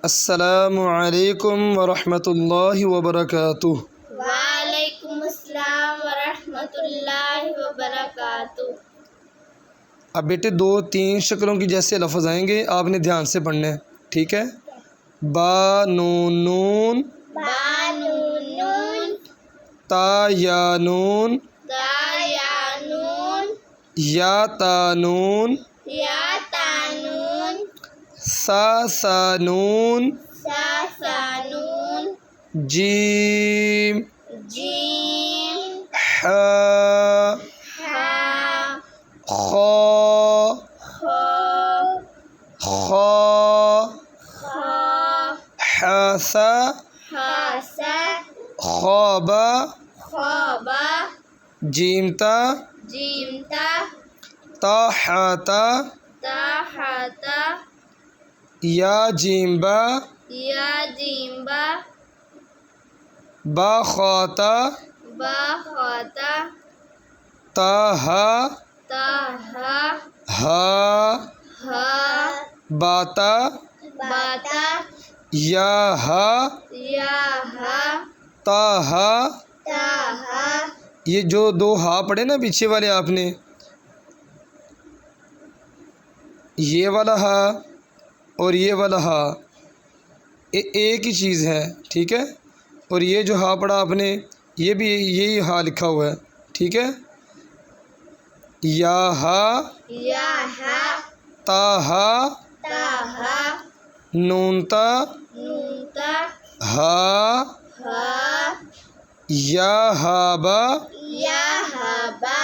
अस्सलामु अलैकुम वरहमतुल्लाहि वबरकातुह। वालेकुम अस्सलाम वरहमतुल्लाहि वबरकातुह। अब बेटे दो तीन शक्लों की जैसे लफ्ज़ आएंगे आपने ध्यान से पढ़ने हैं, ठीक है। बा नून नून, बा नून नून, ता या नून, ता या नून, या ता नून, या ता नून, सा नून, सा नून, जीम जीम, हा हा, खा खा, खा खा, हासा हासा, ख़ाबा ख़ाबा, जीमता जीमता, ताहाता ताहाता, या जीम्बा या जीम्बा, बाखाता बाखाता, ताहा ताहा, हा हा, बाता बाता, या हा याहा, ताहा। ताहा, ये जो दो हा पढ़े ना पीछे वाले आपने, ये वाला हा और ये वाला हा एक ही चीज़ है, ठीक है। और ये जो हा पढ़ा आपने ये भी यही हा लिखा हुआ है, ठीक है। या हा याहा, ताहा ताहा, नूनता नूनता, हा हा, या हाबा याहाबा,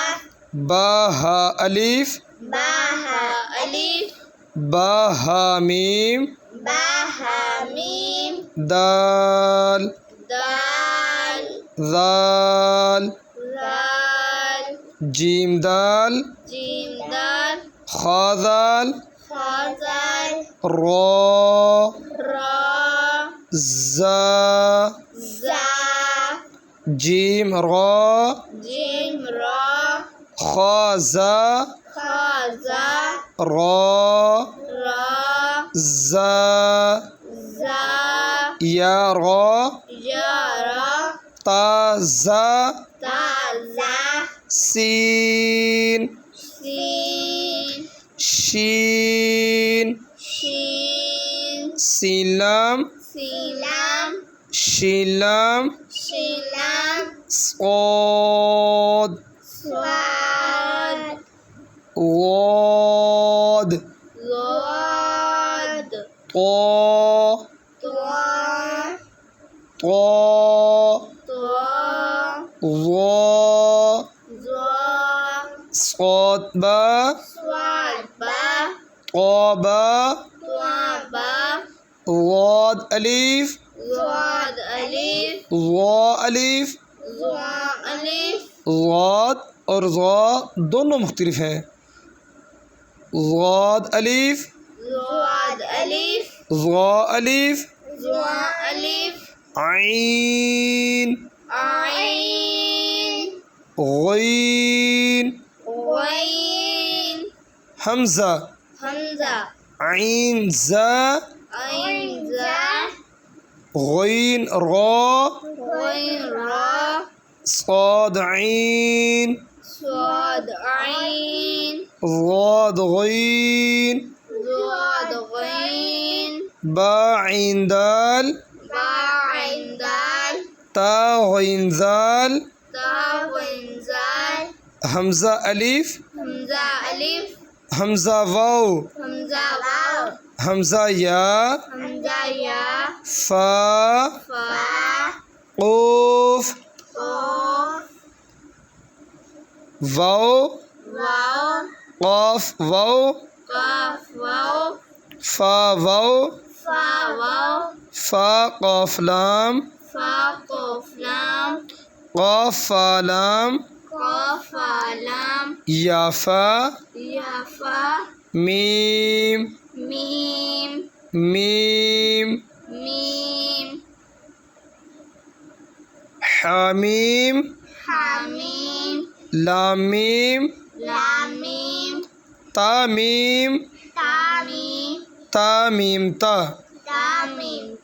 बाहा अलिफ बाहा अलिफ, बाहा मीम बाहा मीम, दाल दाल, दाल दाल, जीम दाल जीम दाल, खा दाल खाजाल, रो रा, जा जा, जीम रो जीम रा, खाजा खाजा, रो रा, जा जा, या रो या रा, ताजा ताजा, सीन सीन, शीन शीन, सीलम सीलाम, शीलम शीलाम, सोद स्वाद, वोद लोद, तो त्वा, तो त्वा, वो ज़ा, सोतबा स्वादबा, तोबा त्वाबा, वोद अलीफ ज़ाद अलिफ, वो अलीफ ज़ा अलिफ, ज़ाद और ज़ा दोनों मुख्तलिफ हैं। ज़ाद अलीफ ज़ाद अलिफ, ज़ा अलीफ ज़ा अलिफ, आइन आइन, गईन गईन, हमज़ा हमज़ा, आइन ज़ा आइन ज़ा, गईन रा गईन रा, साद आइन स्वाद आइन, ज़ाद गईन ज़ाद गईन, बा आइन दाल बा आइन दाल, ता गईन जाल ता गईन जाल, हमज़ा अलीफ हमज़ा अलिफ, हमज़ा वाव हमज़ा वाव, हमज़ा या हमज़ा या, फा फा, क़ूफ़ क़ाफ, वाव वाव, क़ाफ वाव काफ वाव, फा वाव फा वाव, फा क़ाफ लाम फा क़ाफ लाम, क़ाफ फा लाम क़ाफ लाम, या फा या फा, मीम मीम, मीम मीम, हामीम हामीम, लामीम लामीम, तामीम तामीम, तामीम ता तामीम मीम